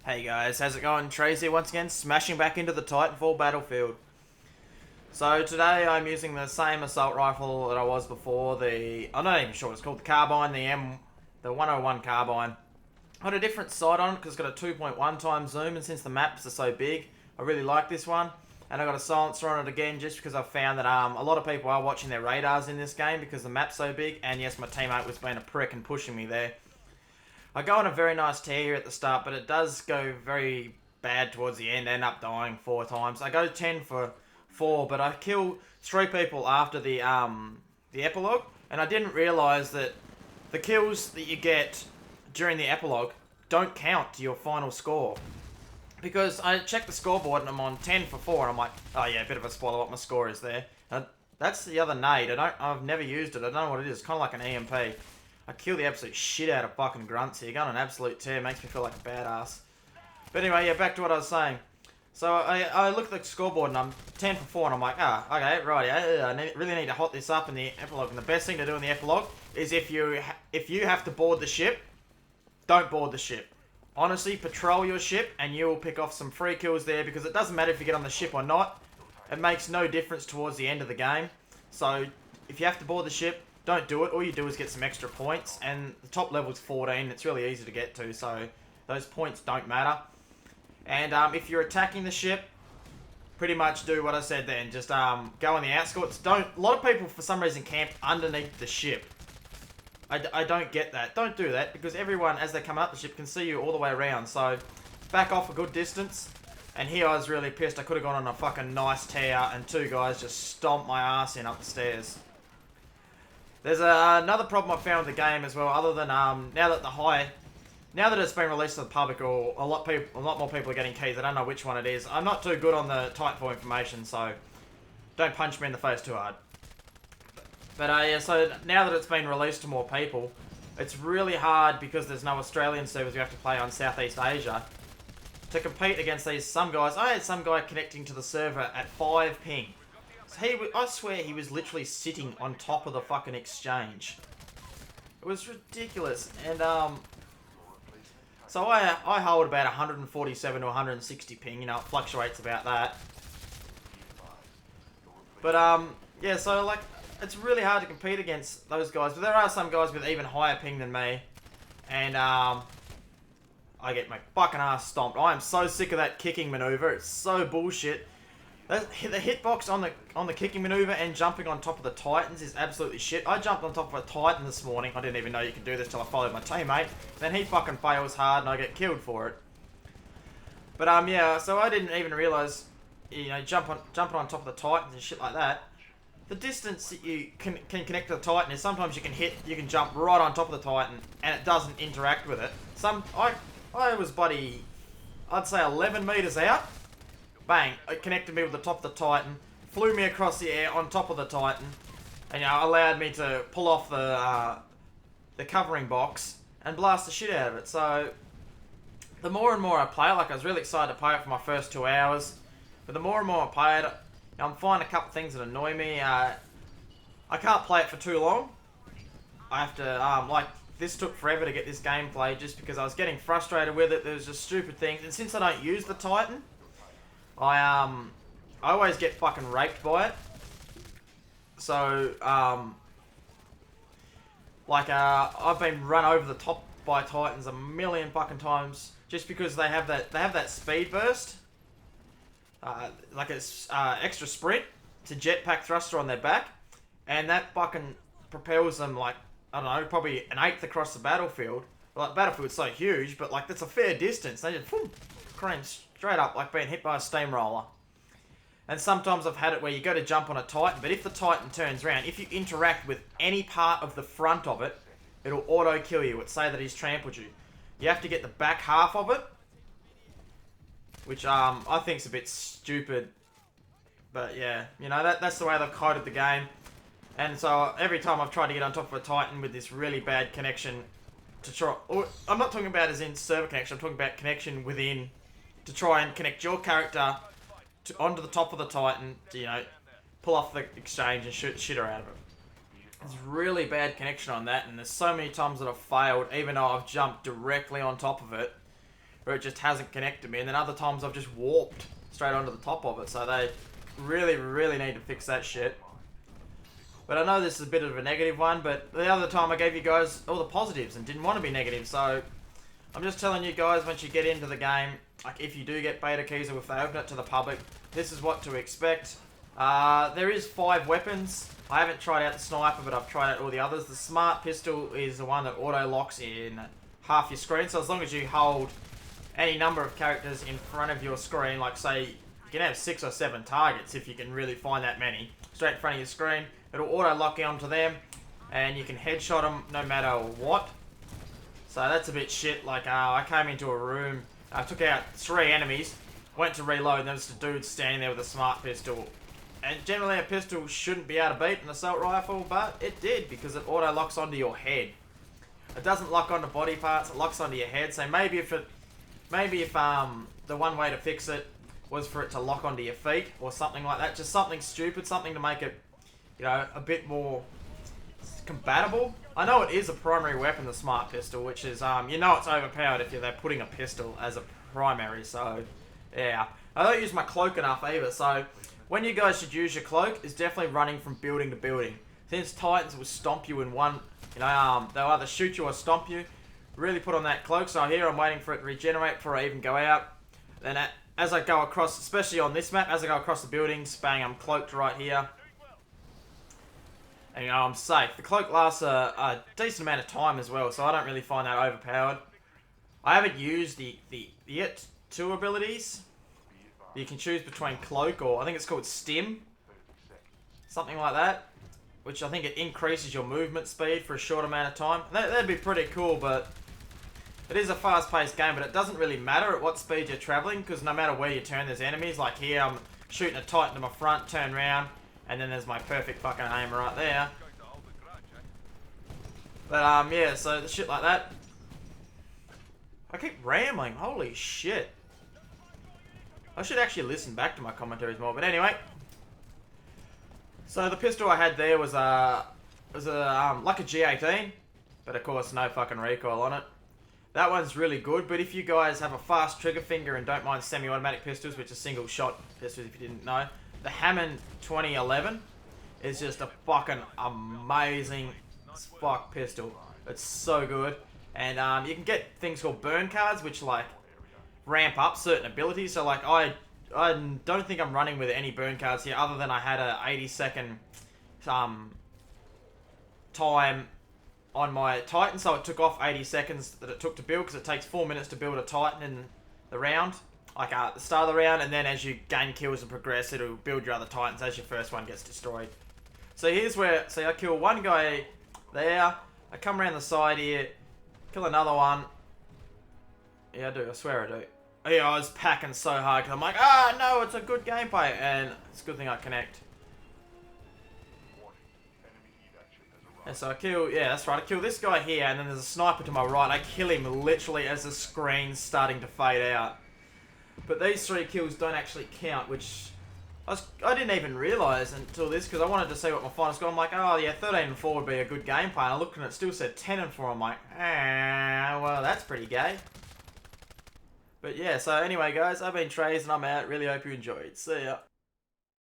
Hey guys, how's it going? Tracy once again, smashing back into the Titanfall battlefield. So today I'm using the same assault rifle that I was before, I'm not even sure what it's called, the carbine, the 101 carbine. I had a different sight on it because it's got a 2.1 times zoom, and since the maps are so big, I really like this one. And I got a silencer on it again just because I've found that a lot of people are watching their radars in this game because the map's so big, and yes, my teammate was being a prick and pushing me there. I go on a very nice tear here at the start, but it does go very bad towards the end. I end up dying 4 times. I go 10 for 4, but I kill 3 people after the epilogue, and I didn't realise that the kills that you get during the epilogue don't count to your final score. Because I checked the scoreboard and I'm on 10 for 4, and I'm like, oh yeah, a bit of a spoiler what my score is there. That's the other nade. I've never used it. I don't know what it is. It's kind of like an EMP. I kill the absolute shit out of fucking grunts here. Going on an absolute tear makes me feel like a badass. But anyway, yeah, back to what I was saying. So I look at the scoreboard and I'm 10 for 4, and I'm like, okay, right, yeah, I really need to hot this up in the epilogue. And the best thing to do in the epilogue is if you have to board the ship, don't board the ship. Honestly, patrol your ship and you will pick off some free kills there, because it doesn't matter if you get on the ship or not. It makes no difference towards the end of the game. So if you have to board the ship, don't do it. All you do is get some extra points, and the top level's 14. It's really easy to get to, so those points don't matter. And if you're attacking the ship, pretty much do what I said then. Just go on the outskirts. A lot of people for some reason camp underneath the ship. I don't get that. Don't do that, because everyone, as they come up the ship, can see you all the way around. So back off a good distance. And here I was really pissed. I could have gone on a fucking nice tear, and 2 guys just stomped my ass in up the stairs. There's another problem I found with the game as well, other than now that it's been released to the public, or a lot more people are getting keys. I don't know which one it is. I'm not too good on the Titanfall information, so don't punch me in the face too hard. But yeah, so now that it's been released to more people, it's really hard, because there's no Australian servers you have to play on Southeast Asia, to compete against some guys. I had some guy connecting to the server at 5 ping. So I swear he was literally sitting on top of the fucking exchange. It was ridiculous. And so I hold about 147 to 160 ping. You know, it fluctuates about that. But yeah, so like, it's really hard to compete against those guys. But there are some guys with even higher ping than me, and I get my fucking ass stomped. I am so sick of that kicking maneuver. It's so bullshit. The hitbox on the kicking maneuver and jumping on top of the Titans is absolutely shit. I jumped on top of a Titan this morning. I didn't even know you could do this till I followed my teammate. Then he fucking fails hard and I get killed for it. But yeah, so I didn't even realise, you know, jumping on top of the Titans and shit like that. The distance that you can connect to the Titan is sometimes you can jump right on top of the Titan and it doesn't interact with it. I was I'd say 11 metres out. Bang, it connected me with the top of the Titan, flew me across the air on top of the Titan, and, you know, allowed me to pull off the covering box and blast the shit out of it. So the more and more I play it, like, I was really excited to play it for my first 2 hours, but the more and more I play it, I'm finding a couple of things that annoy me. I can't play it for too long. I have to, like, this took forever to get this gameplay just because I was getting frustrated with it. There was just stupid things, and since I don't use the Titan, I always get fucking raped by it. So, like, I've been run over the top by Titans a million fucking times just because they have that speed burst. Like, it's extra sprint. It's a jetpack thruster on their back, and that fucking propels them, like, I don't know, probably an eighth across the battlefield. Well, the battlefield's so huge, but, like, that's a fair distance. They just cream straight up like being hit by a steamroller. And sometimes I've had it where you go to jump on a Titan, but if the Titan turns around, if you interact with any part of the front of it, it'll auto kill you. It'll say that he's trampled you. You have to get the back half of it, which I think's a bit stupid. But yeah, you know, that's the way they've coded the game. And so every time I've tried to get on top of a Titan with this really bad connection to try, or I'm not talking about as in server connection, I'm talking about connection within, to try and connect your character onto the top of the Titan to, you know, pull off the exchange and shoot shit out of it. There's really bad connection on that, and there's so many times that I've failed, even though I've jumped directly on top of it, where it just hasn't connected me, and then other times I've just warped straight onto the top of it. So they really need to fix that shit. But I know this is a bit of a negative one, but the other time I gave you guys all the positives and didn't want to be negative. So I'm just telling you guys, once you get into the game, like if you do get beta keys or if they open it to the public, this is what to expect. There is 5 weapons. I haven't tried out the sniper, but I've tried out all the others. The smart pistol is the one that auto locks in half your screen. So as long as you hold any number of characters in front of your screen, like say you can have 6 or 7 targets if you can really find that many straight in front of your screen, it'll auto lock onto them and you can headshot them no matter what. So that's a bit shit. Like I came into a room, I took out 3 enemies, went to reload, and there was a dude standing there with a smart pistol. And generally a pistol shouldn't be able to beat an assault rifle, but it did because it auto locks onto your head. It doesn't lock onto body parts, it locks onto your head. So maybe if the one way to fix it was for it to lock onto your feet or something like that, just something stupid, something to make it, you know, a bit more compatible. I know it is a primary weapon, the smart pistol, which is you know it's overpowered if they're putting a pistol as a primary. So yeah, I don't use my cloak enough either. So when you guys should use your cloak is definitely running from building to building. Since Titans will stomp you in one, you know, they'll either shoot you or stomp you. Really put on that cloak. So here I'm waiting for it to regenerate before I even go out. Then as I go across, especially on this map, as I go across the buildings, bang, I'm cloaked right here. And you know, I'm safe. The cloak lasts a decent amount of time as well, so I don't really find that overpowered. I haven't used the yet 2 abilities. You can choose between cloak or I think it's called stim. Something like that. Which I think it increases your movement speed for a short amount of time. That'd be pretty cool, but it is a fast-paced game, but it doesn't really matter at what speed you're traveling, because no matter where you turn, there's enemies. Like here, I'm shooting a Titan to my front, turn around, and then there's my perfect fucking aim right there. But, yeah, so the shit like that. I keep rambling, holy shit. I should actually listen back to my commentaries more, but anyway. So the pistol I had there was like a G18, but of course no fucking recoil on it. That one's really good, but if you guys have a fast trigger finger and don't mind semi-automatic pistols, which are single shot pistols if you didn't know, the Hammond 2011 is just a fucking amazing fuck pistol. It's so good. And you can get things called burn cards, which like ramp up certain abilities. So like I don't think I'm running with any burn cards here, other than I had a 80-second time on my Titan, so it took off 80 seconds that it took to build, because it takes 4 minutes to build a Titan in the round, like at the start of the round, and then as you gain kills and progress, it'll build your other Titans as your first one gets destroyed. So here's where, see, I kill one guy there, I come around the side here, kill another one. Yeah, I do, I swear I do. Yeah, I was packing so hard, because I'm like, no, it's a good gameplay, and it's a good thing I connect. And so I kill, yeah, that's right, I kill this guy here, and then there's a sniper to my right. I kill him literally as the screen's starting to fade out. But these 3 kills don't actually count, which I didn't even realise until this, because I wanted to see what my final score. I'm like, oh yeah, 13-4 would be a good gameplay, and I looked and it still said 10-4. I'm like, well, that's pretty gay. But yeah, so anyway guys, I've been Traze and I'm out. Really hope you enjoyed. See ya.